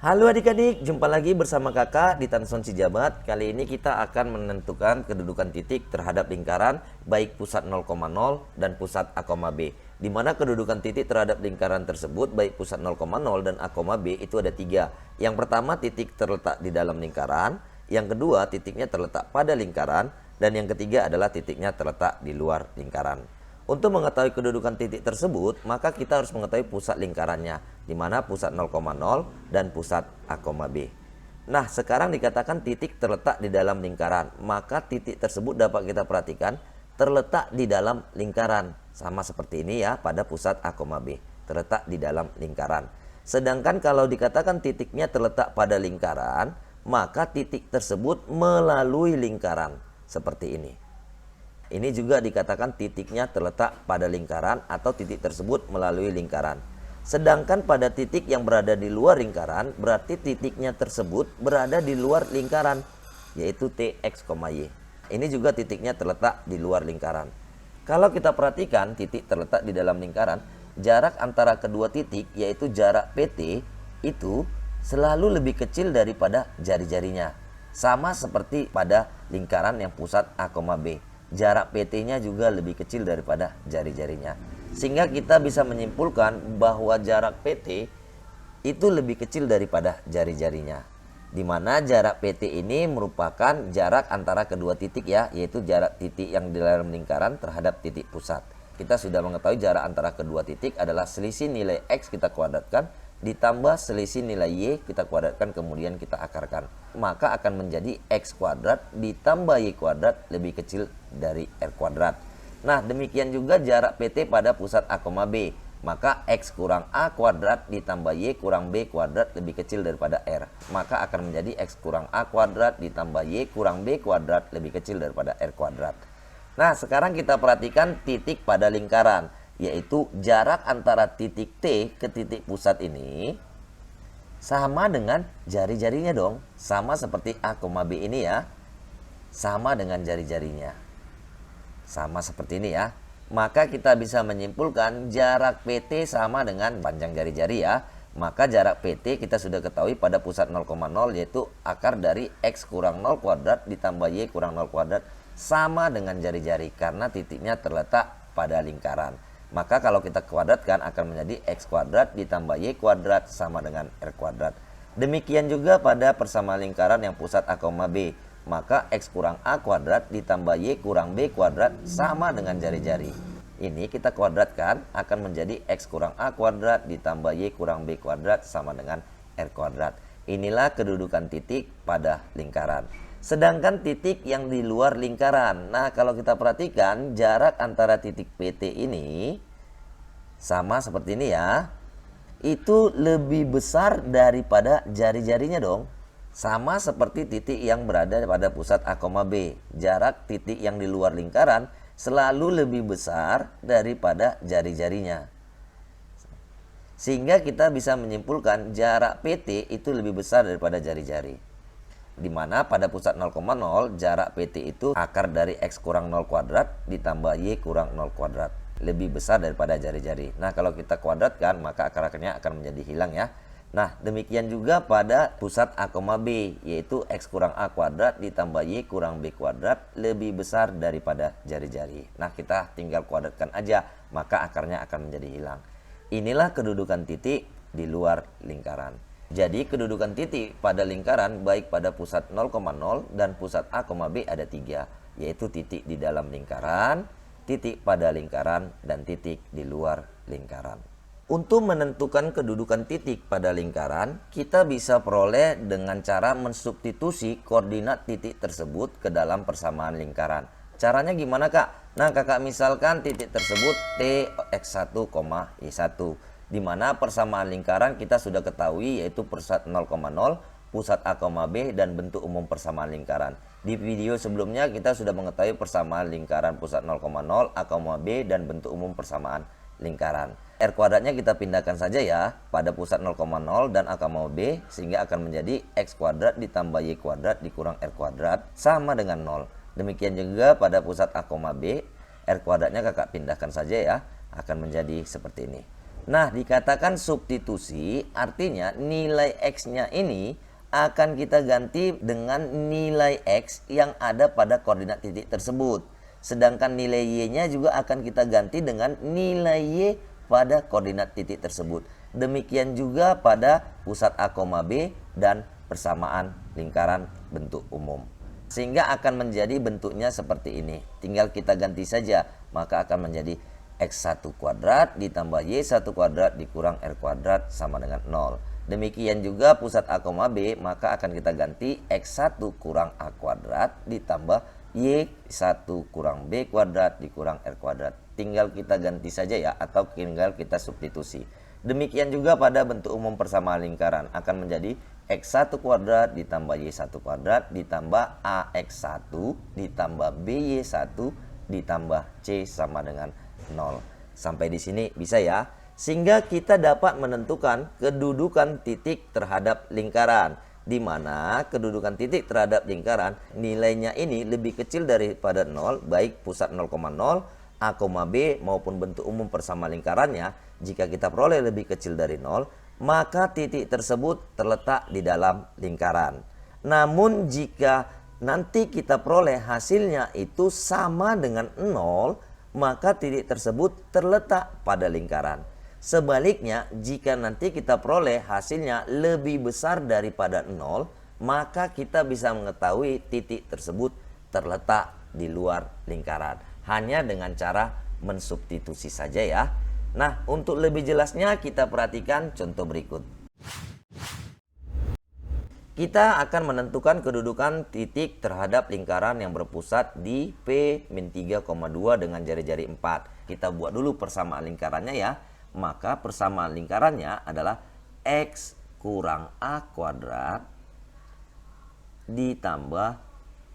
Halo adik-adik, jumpa lagi bersama kakak di Tanson Cijabat. Kali ini kita akan menentukan kedudukan titik terhadap lingkaran baik pusat 0,0 dan pusat A, B. Di mana kedudukan titik terhadap lingkaran tersebut baik pusat 0,0 dan A, B itu ada 3. Yang pertama titik terletak di dalam lingkaran, yang kedua titiknya terletak pada lingkaran, dan yang ketiga adalah titiknya terletak di luar lingkaran. Untuk mengetahui kedudukan titik tersebut, maka kita harus mengetahui pusat lingkarannya, di mana pusat 0,0 dan pusat A, B. Nah, sekarang dikatakan titik terletak di dalam lingkaran, maka titik tersebut dapat kita perhatikan terletak di dalam lingkaran. Sama seperti ini ya, pada pusat A, B, terletak di dalam lingkaran. Sedangkan kalau dikatakan titiknya terletak pada lingkaran, maka titik tersebut melalui lingkaran, seperti ini. Ini juga dikatakan titiknya terletak pada lingkaran atau titik tersebut melalui lingkaran. Sedangkan pada titik yang berada di luar lingkaran, berarti titiknya tersebut berada di luar lingkaran, yaitu T, X, Y. Ini juga titiknya terletak di luar lingkaran. Kalau kita perhatikan titik terletak di dalam lingkaran, jarak antara kedua titik, yaitu jarak PT, itu selalu lebih kecil daripada jari-jarinya. Sama seperti pada lingkaran yang pusat A, B. Jarak PT-nya juga lebih kecil daripada jari-jarinya. Sehingga kita bisa menyimpulkan bahwa jarak PT itu lebih kecil daripada jari-jarinya. Di mana jarak PT ini merupakan jarak antara kedua titik ya, yaitu jarak titik yang di dalam lingkaran terhadap titik pusat. Kita sudah mengetahui jarak antara kedua titik adalah selisih nilai X kita kuadratkan ditambah selisih nilai Y kita kuadratkan kemudian kita akarkan. Maka akan menjadi X kuadrat ditambah Y kuadrat lebih kecil dari R kuadrat. Nah, demikian juga jarak PT pada pusat A, B. Maka X kurang A kuadrat ditambah Y kurang B kuadrat lebih kecil daripada R. Maka akan menjadi X kurang A kuadrat ditambah Y kurang B kuadrat lebih kecil daripada R kuadrat. Nah, sekarang kita perhatikan titik pada lingkaran, yaitu jarak antara titik T ke titik pusat ini sama dengan jari-jarinya dong. Sama seperti A, B ini ya. Sama dengan jari-jarinya. Sama seperti ini ya. Maka kita bisa menyimpulkan jarak PT sama dengan panjang jari-jari ya. Maka jarak PT kita sudah ketahui pada pusat 0,0 yaitu akar dari X kurang 0 kuadrat ditambah Y kurang 0 kuadrat sama dengan jari-jari karena titiknya terletak pada lingkaran. Maka kalau kita kuadratkan akan menjadi X kuadrat ditambah Y kuadrat sama dengan R kuadrat. Demikian juga pada persamaan lingkaran yang pusat A, B. Maka X kurang A kuadrat ditambah Y kurang B kuadrat sama dengan jari-jari. Ini kita kuadratkan akan menjadi X kurang A kuadrat ditambah Y kurang B kuadrat sama dengan R kuadrat. Inilah kedudukan titik pada lingkaran. Sedangkan titik yang di luar lingkaran. Nah, kalau kita perhatikan jarak antara titik PT ini sama seperti ini ya. Itu lebih besar daripada jari-jarinya dong. Sama seperti titik yang berada pada pusat A, B. Jarak titik yang di luar lingkaran selalu lebih besar daripada jari-jarinya. Sehingga kita bisa menyimpulkan jarak PT itu lebih besar daripada jari-jari. Di mana pada pusat 0,0 jarak PT itu akar dari X kurang 0 kuadrat ditambah Y kurang 0 kuadrat. Lebih besar daripada jari-jari. Nah, kalau kita kuadratkan maka akar-akarnya akan menjadi hilang ya. Nah, demikian juga pada pusat A, B, yaitu X kurang A kuadrat ditambah Y kurang B kuadrat lebih besar daripada jari-jari. Nah, kita tinggal kuadratkan aja, maka akarnya akan menjadi hilang. Inilah kedudukan titik di luar lingkaran. Jadi, kedudukan titik pada lingkaran baik pada pusat 0,0 dan pusat A, B ada 3, yaitu titik di dalam lingkaran, titik pada lingkaran, dan titik di luar lingkaran. Untuk menentukan kedudukan titik pada lingkaran, kita bisa peroleh dengan cara mensubstitusi koordinat titik tersebut ke dalam persamaan lingkaran. Caranya gimana kak? Nah, kakak misalkan titik tersebut T, X1, Y1. Di mana persamaan lingkaran kita sudah ketahui yaitu pusat 0,0, pusat A, B, dan bentuk umum persamaan lingkaran. Di video sebelumnya kita sudah mengetahui persamaan lingkaran pusat 0,0, A, B, dan bentuk umum persamaan lingkaran. R kuadratnya kita pindahkan saja ya pada pusat 0,0 dan A, B sehingga akan menjadi X kuadrat ditambah Y kuadrat dikurang R kuadrat sama dengan 0. Demikian juga pada pusat A, B, R kuadratnya kakak pindahkan saja ya, akan menjadi seperti ini. Nah, dikatakan substitusi artinya nilai X-nya ini akan kita ganti dengan nilai X yang ada pada koordinat titik tersebut. Sedangkan nilai Y-nya juga akan kita ganti dengan nilai Y pada koordinat titik tersebut. Demikian juga pada pusat A, B dan persamaan lingkaran bentuk umum. Sehingga akan menjadi bentuknya seperti ini. Tinggal kita ganti saja, maka akan menjadi X1 kuadrat ditambah Y1 kuadrat dikurang R kuadrat sama dengan 0. Demikian juga pusat A, B, maka akan kita ganti X1 kurang A kuadrat ditambah Y1 kurang B kuadrat dikurang R kuadrat. Tinggal kita ganti saja ya, atau tinggal kita substitusi. Demikian juga pada bentuk umum persamaan lingkaran akan menjadi X1 kuadrat ditambah Y1 kuadrat ditambah AX1 ditambah BY1 ditambah C sama dengan 0. Sampai di sini bisa ya. Sehingga kita dapat menentukan kedudukan titik terhadap lingkaran, di mana kedudukan titik terhadap lingkaran nilainya ini lebih kecil daripada 0, baik pusat 0,0, A, B maupun bentuk umum persamaan lingkarannya. Jika kita peroleh lebih kecil dari 0, maka titik tersebut terletak di dalam lingkaran. Namun jika nanti kita peroleh hasilnya itu sama dengan 0, maka titik tersebut terletak pada lingkaran. Sebaliknya, jika nanti kita peroleh hasilnya lebih besar daripada 0, maka kita bisa mengetahui titik tersebut terletak di luar lingkaran. Hanya dengan cara mensubstitusi saja ya. Nah, untuk lebih jelasnya kita perhatikan contoh berikut. Kita akan menentukan kedudukan titik terhadap lingkaran yang berpusat di P-3,2 dengan jari-jari 4. Kita buat dulu persamaan lingkarannya ya. Maka persamaan lingkarannya adalah X kurang A kuadrat ditambah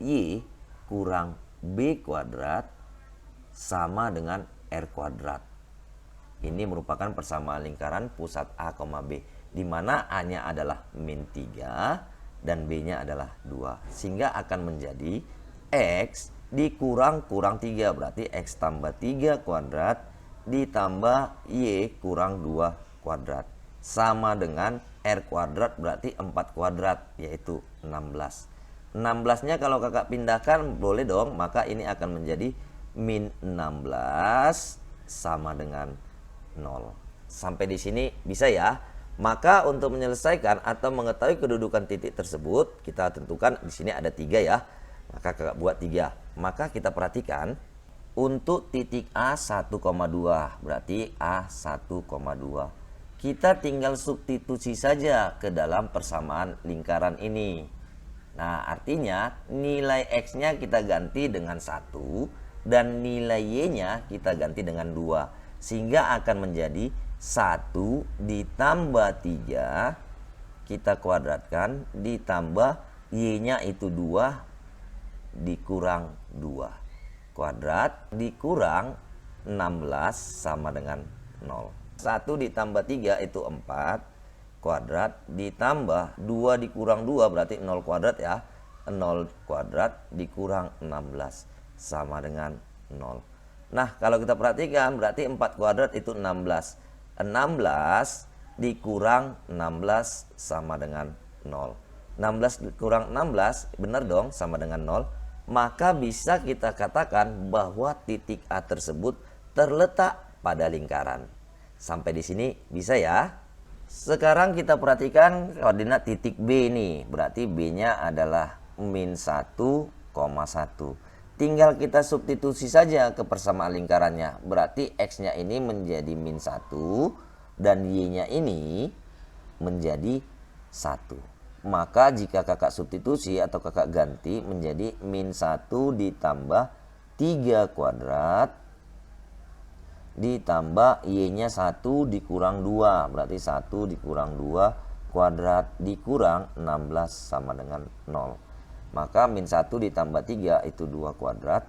Y kurang B kuadrat sama dengan R kuadrat. Ini merupakan persamaan lingkaran pusat A, B, di mana A-nya adalah min 3 dan B-nya adalah 2. Sehingga akan menjadi X dikurang 3, berarti X tambah 3 kuadrat ditambah Y kurang 2 kuadrat. Sama dengan R kuadrat berarti 4 kuadrat, yaitu 16. 16-nya kalau kakak pindahkan boleh dong, maka ini akan menjadi min 16 sama dengan 0. Sampai di sini bisa ya. Maka untuk menyelesaikan atau mengetahui kedudukan titik tersebut, kita tentukan di sini ada 3 ya. Maka kakak buat 3. Maka kita perhatikan untuk titik A 1,2 berarti A 1,2. Kita tinggal substitusi saja ke dalam persamaan lingkaran ini. Nah, artinya nilai X-nya kita ganti dengan 1 dan nilai Y-nya kita ganti dengan 2. Sehingga akan menjadi 1 ditambah 3 kita kuadratkan ditambah Y-nya itu 2 dikurang 2 kuadrat dikurang 16 sama dengan 0. 1 ditambah 3 itu 4 kuadrat ditambah 2 dikurang 2 berarti 0 kuadrat ya. 0 kuadrat dikurang 16 sama dengan 0. Nah, kalau kita perhatikan berarti 4 kuadrat itu 16. 16 dikurang 16 sama dengan 0. 16 dikurang 16 benar dong sama dengan 0. Maka bisa kita katakan bahwa titik A tersebut terletak pada lingkaran. Sampai di sini bisa ya. Sekarang kita perhatikan koordinat titik B ini. Berarti B-nya adalah min 1,1. Tinggal kita substitusi saja ke persamaan lingkarannya. Berarti X-nya ini menjadi min 1 dan Y-nya ini menjadi 1. Maka jika kakak substitusi atau kakak ganti menjadi min 1 ditambah 3 kuadrat ditambah Y-nya 1 dikurang 2. Berarti 1 dikurang 2 kuadrat dikurang 16 sama dengan 0. Maka min 1 ditambah 3 itu 2 kuadrat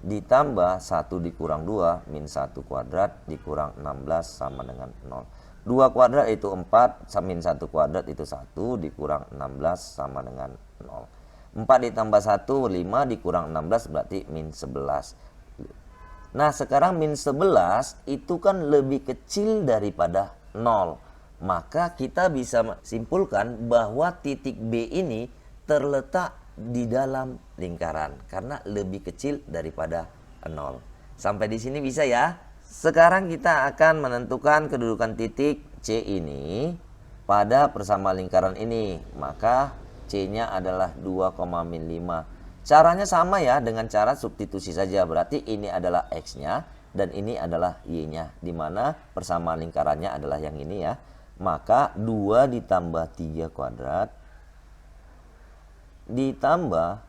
ditambah 1 dikurang 2 min 1 kuadrat dikurang 16 sama dengan 0. 2 kuadrat itu 4, min 1 kuadrat itu 1, dikurang 16 sama dengan 0. 4 ditambah 1, 5, dikurang 16 berarti min 11. Nah, sekarang min 11 itu kan lebih kecil daripada 0. Maka kita bisa simpulkan bahwa titik B ini terletak di dalam lingkaran karena lebih kecil daripada 0. Sampai di sini bisa ya? Sekarang kita akan menentukan kedudukan titik C ini pada persamaan lingkaran ini. Maka C-nya adalah 2,5. Caranya sama ya, dengan cara substitusi saja. Berarti ini adalah X-nya dan ini adalah Y-nya. Dimana persamaan lingkarannya adalah yang ini ya. Maka 2 ditambah 3 kuadrat ditambah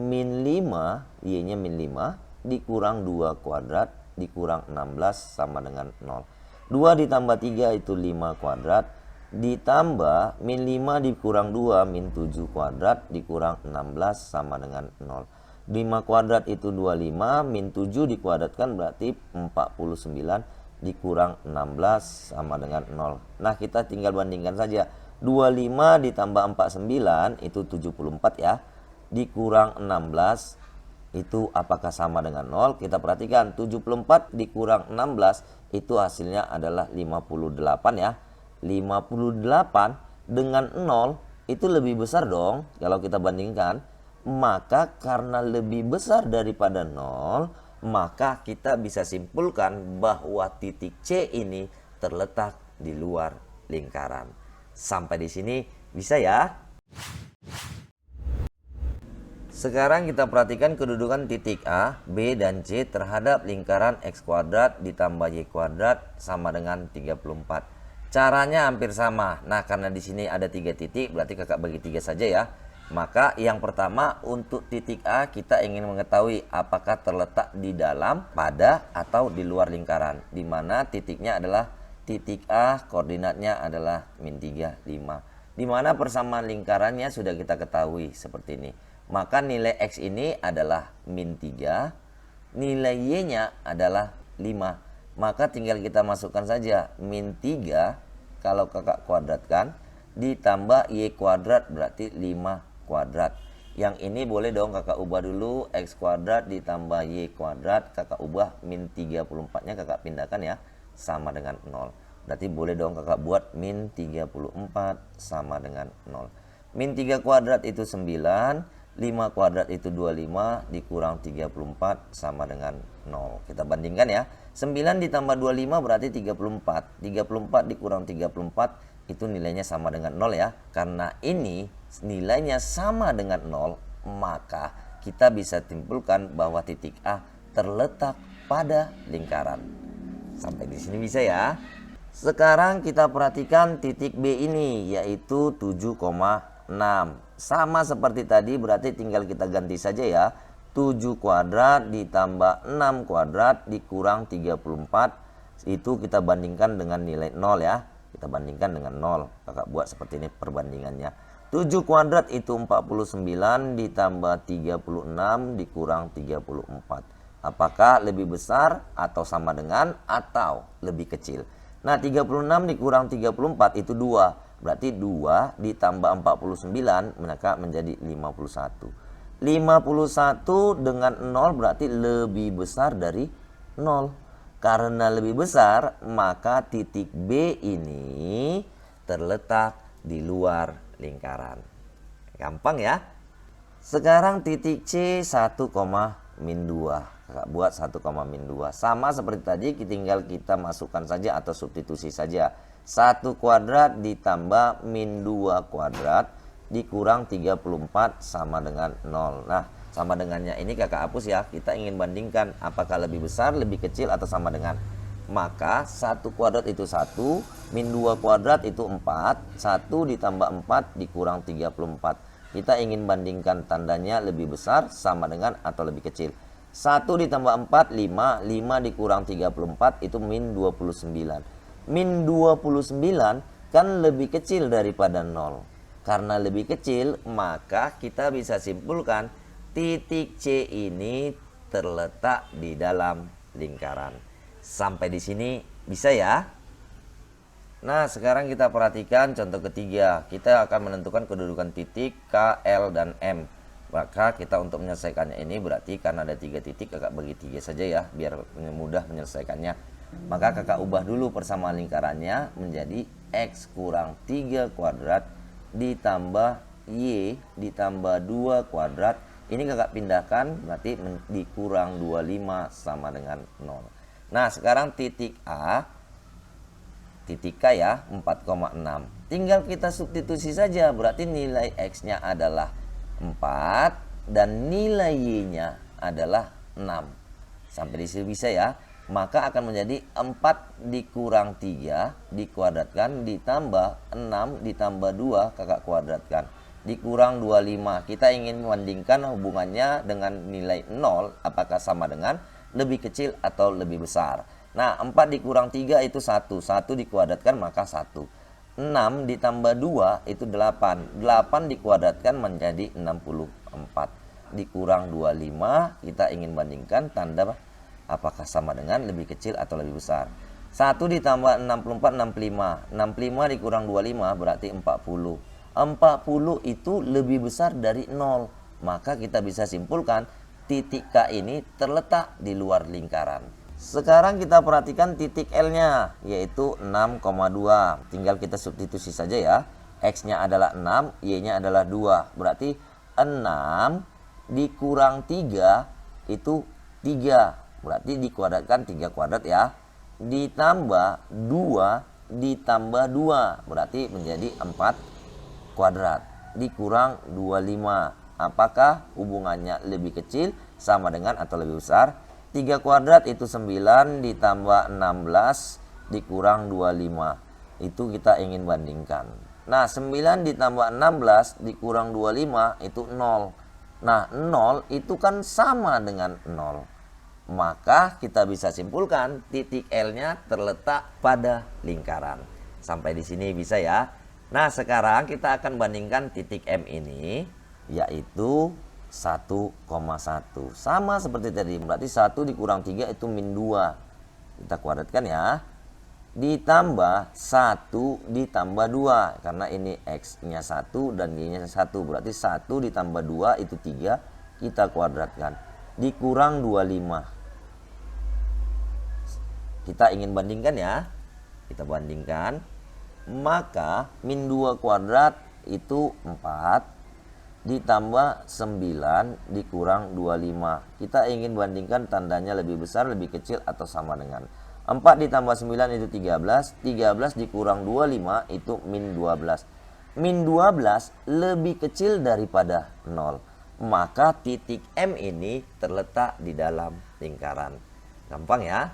min 5, Y-nya min 5, dikurang 2 kuadrat, dikurang 16 sama dengan 0. 2 ditambah 3 itu 5 kuadrat, ditambah min 5 dikurang 2, min 7 kuadrat, dikurang 16 sama dengan 0. 5 kuadrat itu 25, min 7 dikuadratkan berarti 49, dikurang 16 sama dengan 0. Nah, kita tinggal bandingkan saja. 25 ditambah 49 itu 74 ya. Dikurang 16 itu apakah sama dengan 0? Kita perhatikan 74 dikurang 16 itu hasilnya adalah 58 ya. 58 dengan 0 itu lebih besar dong kalau kita bandingkan. Maka karena lebih besar daripada 0, maka kita bisa simpulkan bahwa titik C ini terletak di luar lingkaran. Sampai di sini bisa ya? Sekarang kita perhatikan kedudukan titik A, B, dan C terhadap lingkaran X kuadrat ditambah Y kuadrat sama dengan 34. Caranya hampir sama. Nah, karena di sini ada 3 titik, berarti kakak bagi 3 saja ya. Maka yang pertama untuk titik A kita ingin mengetahui apakah terletak di dalam, pada, atau di luar lingkaran. Di mana titiknya adalah titik A, koordinatnya adalah min 3, 5. Di mana persamaan lingkarannya sudah kita ketahui seperti ini. Maka nilai X ini adalah min 3, nilai Y-nya adalah 5. Maka tinggal kita masukkan saja min 3 kalau kakak kuadratkan ditambah Y kuadrat berarti 5 kuadrat. Yang ini boleh dong kakak ubah dulu, X kuadrat ditambah Y kuadrat, kakak ubah min 34 nya kakak pindahkan ya, sama dengan 0. Berarti boleh dong kakak buat min 34 sama dengan 0. Min 3 kuadrat itu 9, 5 kuadrat itu 25, dikurang 34 sama dengan 0. Kita bandingkan ya, 9 ditambah 25 berarti 34, 34 dikurang 34 itu nilainya sama dengan 0 ya. Karena ini nilainya sama dengan 0, maka kita bisa simpulkan bahwa titik A terletak pada lingkaran. Sampai di sini bisa ya. Sekarang kita perhatikan titik B ini, yaitu 7,6. Sama seperti tadi, berarti tinggal kita ganti saja ya. 7 kuadrat ditambah 6 kuadrat dikurang 34. Itu kita bandingkan dengan nilai 0 ya. Kita bandingkan dengan 0. Kakak buat seperti ini perbandingannya. 7 kuadrat itu 49 ditambah 36 dikurang 34. Apakah lebih besar atau sama dengan atau lebih kecil? Nah, 36 dikurang 34 itu 2. Berarti 2 ditambah 49 maka menjadi 51. 51 dengan 0 berarti lebih besar dari 0. Karena lebih besar, maka titik B ini terletak di luar lingkaran. Gampang ya. Sekarang titik C 1, min 2. Kakak buat 1, min 2. Sama seperti tadi, tinggal kita masukkan saja atau substitusi saja. 1 kuadrat ditambah min 2 kuadrat dikurang 34 sama dengan 0. Nah, sama dengannya ini kakak hapus ya. Kita ingin bandingkan apakah lebih besar, lebih kecil, atau sama dengan. Maka 1 kuadrat itu 1, min 2 kuadrat itu 4. 1 ditambah 4 dikurang 34. Kita ingin bandingkan tandanya lebih besar, sama dengan, atau lebih kecil. 1 ditambah 4, 5. 5 dikurang 34 itu min 29. Min 29 kan lebih kecil daripada 0. Karena lebih kecil, maka kita bisa simpulkan titik C ini terletak di dalam lingkaran. Sampai di sini bisa ya? Nah, sekarang kita perhatikan contoh ketiga. Kita akan menentukan kedudukan titik K, L, dan M. Maka kita untuk menyelesaikannya ini berarti karena ada 3 titik, kakak bagi 3 saja ya, biar mudah menyelesaikannya. Maka kakak ubah dulu persamaan lingkarannya menjadi X kurang 3 kuadrat ditambah Y ditambah 2 kuadrat. Ini kakak pindahkan, berarti dikurang 25 sama dengan 0. Nah sekarang titik A, titik K ya, 4,6. Tinggal kita substitusi saja, berarti nilai X-nya adalah 4 dan nilai Y-nya adalah 6. Sampai di sini bisa ya. Maka akan menjadi 4 dikurang 3 dikuadratkan ditambah 6 ditambah 2 kakak kuadratkan dikurang 25. Kita ingin membandingkan hubungannya dengan nilai 0 apakah sama dengan lebih kecil atau lebih besar. Nah 4 dikurang 3 itu 1 dikuadratkan maka 1. 6 ditambah 2 itu 8. 8 dikuadratkan menjadi 64. Dikurang 25, kita ingin bandingkan tanda apakah sama dengan lebih kecil atau lebih besar. 1 ditambah 64, 65. 65 dikurang 25 berarti 40. 40 itu lebih besar dari 0. Maka kita bisa simpulkan titik K ini terletak di luar lingkaran. Sekarang kita perhatikan titik L-nya, yaitu 6,2. Tinggal kita substitusi saja ya. X-nya adalah 6, Y-nya adalah 2. Berarti 6 dikurang 3 itu 3. Berarti dikuadratkan 3 kuadrat ya. Ditambah 2 ditambah 2. Berarti menjadi 4 kuadrat. Dikurang 25. Apakah hubungannya lebih kecil sama dengan atau lebih besar? 3 kuadrat itu 9 ditambah 16 dikurang 25. Itu kita ingin bandingkan. Nah 9 ditambah 16 dikurang 25 itu 0. Nah 0 itu kan sama dengan 0. Maka kita bisa simpulkan titik L-nya terletak pada lingkaran. Sampai di sini bisa ya. Nah sekarang kita akan bandingkan titik M ini, yaitu 1,1. Sama seperti tadi, berarti 1 dikurang 3 itu min 2. Kita kuadratkan ya. Ditambah 1 ditambah 2. Karena ini X-nya 1 dan Y-nya 1. Berarti 1 ditambah 2 itu 3. Kita kuadratkan. Dikurang 25. Kita ingin bandingkan ya. Kita bandingkan. Maka min 2 kuadrat itu 4. Ditambah 9 dikurang 25. Kita ingin bandingkan tandanya lebih besar, lebih kecil atau sama dengan. 4 ditambah 9 itu 13. 13 dikurang 25 itu min 12. Min 12 lebih kecil daripada 0. Maka titik M ini terletak di dalam lingkaran. Gampang ya.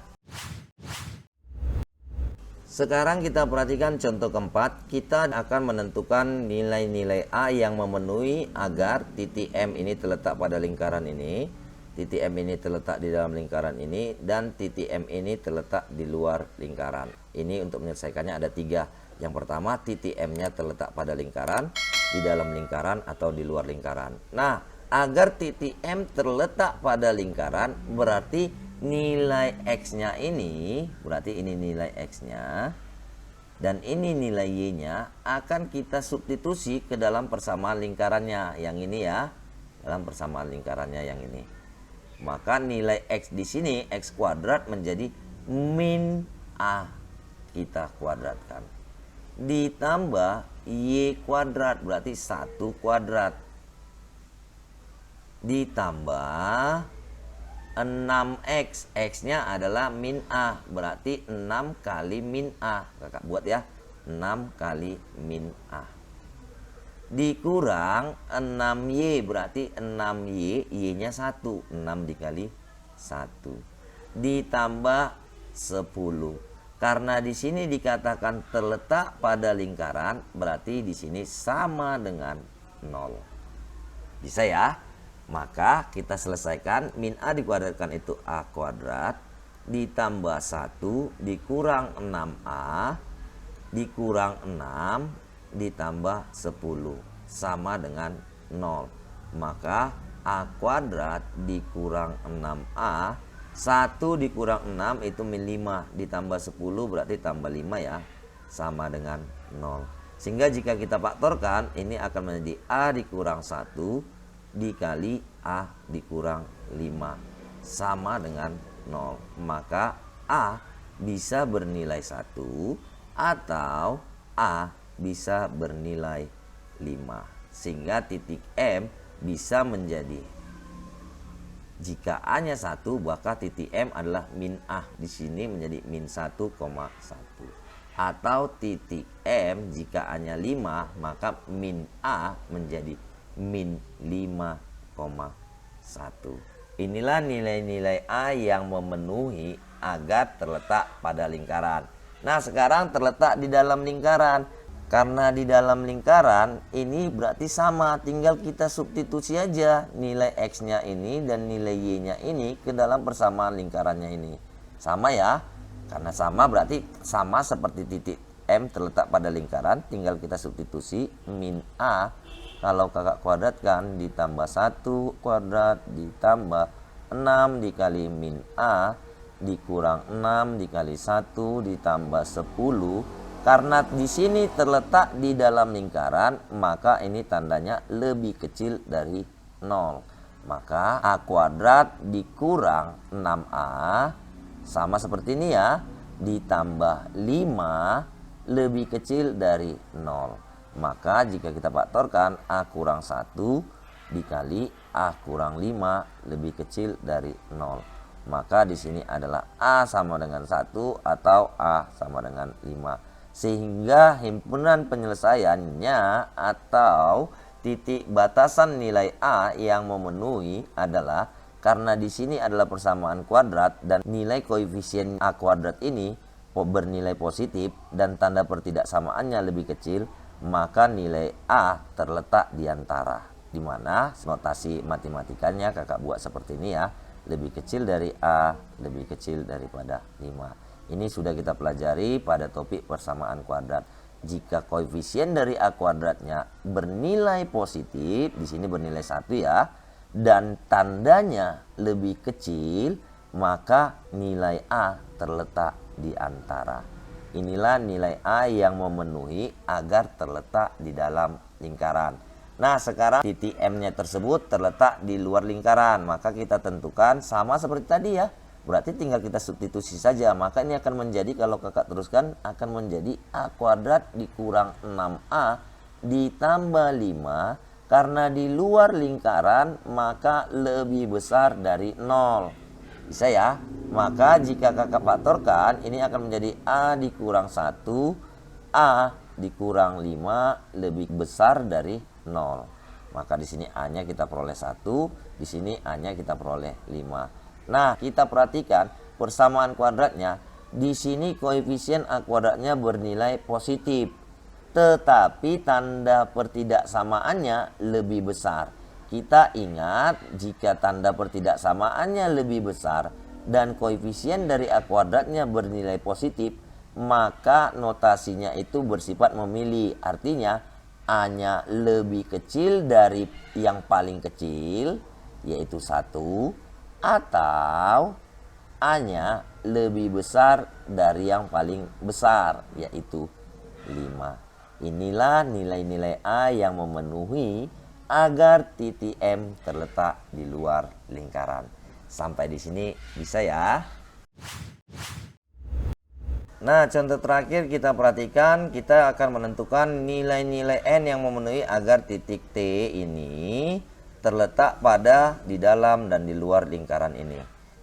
Sekarang kita perhatikan contoh keempat. Kita akan menentukan nilai-nilai A yang memenuhi agar titik M ini terletak pada lingkaran ini, titik M ini terletak di dalam lingkaran ini, dan titik M ini terletak di luar lingkaran. Ini untuk menyelesaikannya ada 3. Yang pertama, titik M-nya terletak pada lingkaran, di dalam lingkaran atau di luar lingkaran. Nah, agar titik M terletak pada lingkaran berarti nilai X-nya ini, berarti ini nilai X-nya dan ini nilai Y-nya akan kita substitusi ke dalam persamaan lingkarannya yang ini ya, dalam persamaan lingkarannya yang ini. Maka nilai X di sini X kuadrat menjadi min A, kita kuadratkan, ditambah Y kuadrat berarti 1 kuadrat, ditambah 6X, X-nya adalah min A, berarti 6 kali min A. Kakak buat ya, 6 kali min A. Dikurang 6Y, berarti 6Y, Y-nya 1. 6 dikali 1. Ditambah 10. Karena di sini dikatakan terletak pada lingkaran, berarti di sini sama dengan 0. Bisa ya? Maka kita selesaikan, min A dikuadratkan itu A kuadrat, ditambah 1 dikurang 6A, dikurang 6, ditambah 10, sama dengan 0. Maka A kuadrat dikurang 6A, 1 dikurang 6 itu min 5, ditambah 10 berarti tambah 5 ya, sama dengan 0. Sehingga jika kita faktorkan, ini akan menjadi A dikurang 1 dikali A dikurang 5 sama dengan 0. Maka A bisa bernilai 1 atau A bisa bernilai 5. Sehingga titik M bisa menjadi, jika A-nya 1, maka titik M adalah min A. Di sini menjadi min 1,1. Atau titik M jika A-nya 5, maka min A menjadi min 5,1. Inilah nilai-nilai A yang memenuhi agar terletak pada lingkaran. Nah, sekarang terletak di dalam lingkaran. Karena di dalam lingkaran ini berarti sama, tinggal kita substitusi aja nilai X-nya ini dan nilai Y-nya ini ke dalam persamaan lingkarannya ini. Sama ya, karena sama berarti sama seperti titik M terletak pada lingkaran, tinggal kita substitusi min A. Kalau kakak kuadratkan ditambah 1 kuadrat ditambah 6 dikali min A dikurang 6 dikali 1 ditambah 10. Karena di sini terletak di dalam lingkaran, maka ini tandanya lebih kecil dari 0. Maka A kuadrat dikurang 6A sama seperti ini ya, ditambah 5 lebih kecil dari 0. Maka jika kita faktorkan A kurang 1 dikali A kurang 5 lebih kecil dari 0. Maka di sini adalah A sama dengan 1 atau A sama dengan 5. Sehingga himpunan penyelesaiannya atau titik batasan nilai A yang memenuhi adalah, karena di sini adalah persamaan kuadrat dan nilai koefisien A kuadrat ini bernilai positif dan tanda pertidaksamaannya lebih kecil, maka nilai A terletak di antara, di mana notasi matematikanya kakak buat seperti ini ya, lebih kecil dari A, lebih kecil daripada 5. Ini sudah kita pelajari pada topik persamaan kuadrat. Jika koefisien dari A kuadratnya bernilai positif, di sini bernilai 1 ya, dan tandanya lebih kecil, maka nilai A terletak di antara. Inilah nilai A yang memenuhi agar terletak di dalam lingkaran. Nah, sekarang titik M-nya tersebut terletak di luar lingkaran, maka kita tentukan sama seperti tadi ya. Berarti tinggal kita substitusi saja. Maka ini akan menjadi, kalau kakak teruskan, akan menjadi A kuadrat dikurang 6A ditambah 5. Karena di luar lingkaran maka lebih besar dari 0. Bisa ya? Maka jika kakak faktorkan, ini akan menjadi A dikurang 1, A dikurang 5 lebih besar dari 0. Maka di sini A-nya kita peroleh 1, di sini A-nya kita peroleh 5. Nah, kita perhatikan persamaan kuadratnya. Di sini koefisien A kuadratnya bernilai positif, tetapi tanda pertidaksamaannya lebih besar. Kita ingat, jika tanda pertidaksamaannya lebih besar dan koefisien dari A kuadratnya bernilai positif, maka notasinya itu bersifat memilih. Artinya A-nya lebih kecil dari yang paling kecil, yaitu 1, atau A-nya lebih besar dari yang paling besar, yaitu 5. Inilah nilai-nilai A yang memenuhi agar titik M terletak di luar lingkaran. Sampai di sini bisa ya. Nah, contoh terakhir kita perhatikan, kita akan menentukan nilai-nilai N yang memenuhi agar titik T ini terletak pada di dalam dan di luar lingkaran ini.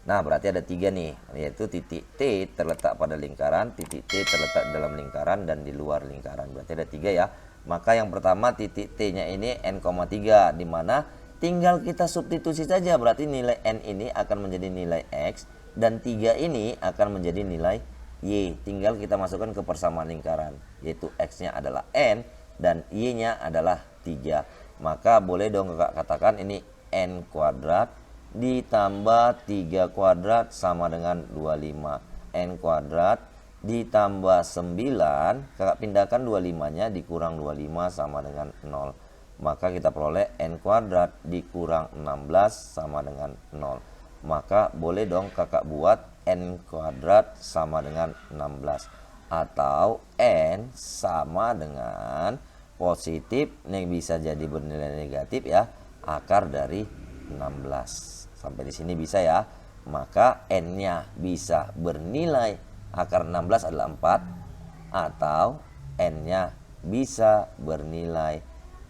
Nah, berarti ada 3 nih, yaitu titik T terletak pada lingkaran, titik T terletak di dalam lingkaran, dan di luar lingkaran. Berarti ada 3 ya. Maka yang pertama titik T-nya ini N,3, di mana tinggal kita substitusi saja. Berarti nilai N ini akan menjadi nilai X, dan 3 ini akan menjadi nilai Y. Tinggal kita masukkan ke persamaan lingkaran, yaitu X-nya adalah N dan Y-nya adalah 3. Maka boleh dong kakak katakan ini N kuadrat ditambah 3 kuadrat sama dengan 25. N kuadrat ditambah 9, kakak pindahkan 25-nya dikurang 25 sama dengan 0. Maka kita peroleh N kuadrat dikurang 16 sama dengan 0. Maka boleh dong kakak buat N kuadrat sama dengan 16. Atau N sama dengan positif, yang bisa jadi bernilai negatif ya, akar dari 16. Sampai di sini bisa ya. Maka N-nya bisa bernilai akar 16 adalah 4 atau N-nya bisa bernilai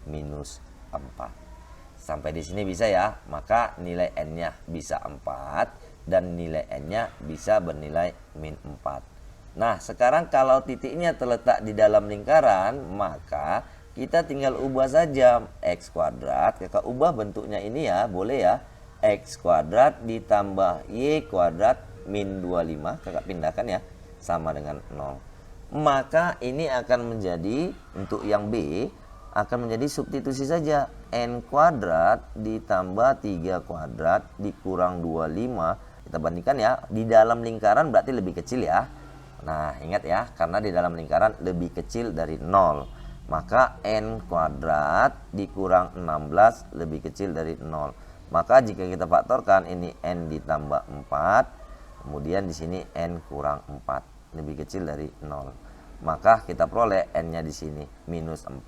minus 4. Sampai di sini bisa ya. Maka nilai N-nya bisa 4 dan nilai N-nya bisa bernilai min 4. Nah, sekarang kalau titiknya terletak di dalam lingkaran, maka kita tinggal ubah saja X kuadrat. Kakak ubah bentuknya ini ya, boleh ya. X kuadrat ditambah Y kuadrat min 25. Kakak pindahkan ya, sama dengan 0. Maka ini akan menjadi, untuk yang B, akan menjadi substitusi saja. N kuadrat ditambah 3 kuadrat dikurang 25. Kita bandingkan ya, di dalam lingkaran berarti lebih kecil ya. Nah, ingat ya, karena di dalam lingkaran lebih kecil dari 0. Maka N kuadrat dikurang 16 lebih kecil dari 0. Maka jika kita faktorkan, ini N ditambah 4, kemudian di sini N kurang 4 lebih kecil dari 0. Maka kita peroleh N-nya di sini minus 4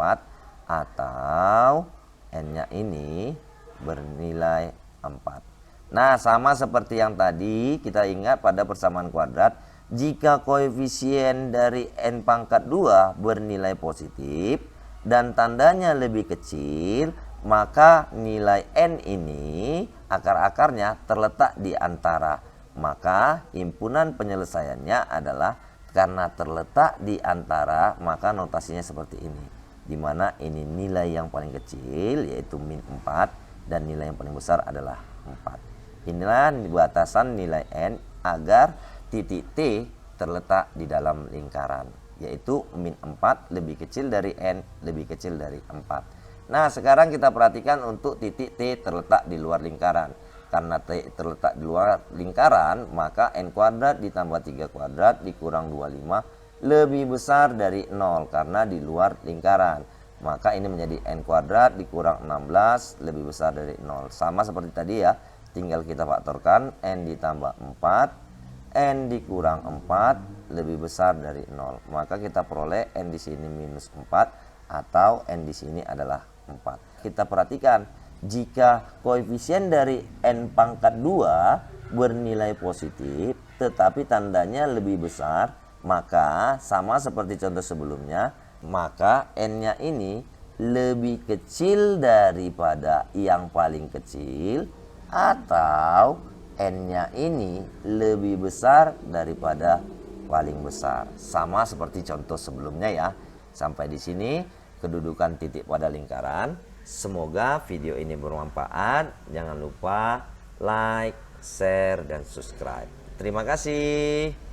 atau N-nya ini bernilai 4. Nah, sama seperti yang tadi, kita ingat pada persamaan kuadrat, jika koefisien dari N pangkat 2 bernilai positif dan tandanya lebih kecil, maka nilai N ini akar-akarnya terletak di antara. Maka himpunan penyelesaiannya adalah karena terletak di antara, maka notasinya seperti ini. Dimana ini nilai yang paling kecil yaitu min 4 dan nilai yang paling besar adalah 4. Inilah batasan nilai N agar titik T terletak di dalam lingkaran, yaitu min 4 lebih kecil dari N lebih kecil dari 4. Nah, sekarang kita perhatikan untuk titik T terletak di luar lingkaran. Karena T terletak di luar lingkaran, maka N kuadrat ditambah 3 kuadrat dikurang 25 lebih besar dari 0 karena di luar lingkaran. Maka ini menjadi N kuadrat dikurang 16 lebih besar dari 0. Sama seperti tadi ya, tinggal kita faktorkan N ditambah 4, N dikurang 4 lebih besar dari 0. Maka kita peroleh N di sini minus 4 atau N di sini adalah 4. Kita perhatikan, jika koefisien dari N pangkat 2 bernilai positif tetapi tandanya lebih besar, maka sama seperti contoh sebelumnya, maka N-nya ini lebih kecil daripada yang paling kecil atau N-nya ini lebih besar daripada paling besar. Sama seperti contoh sebelumnya ya. Sampai di sini kedudukan titik pada lingkaran. Semoga video ini bermanfaat. Jangan lupa like, share, dan subscribe. Terima kasih.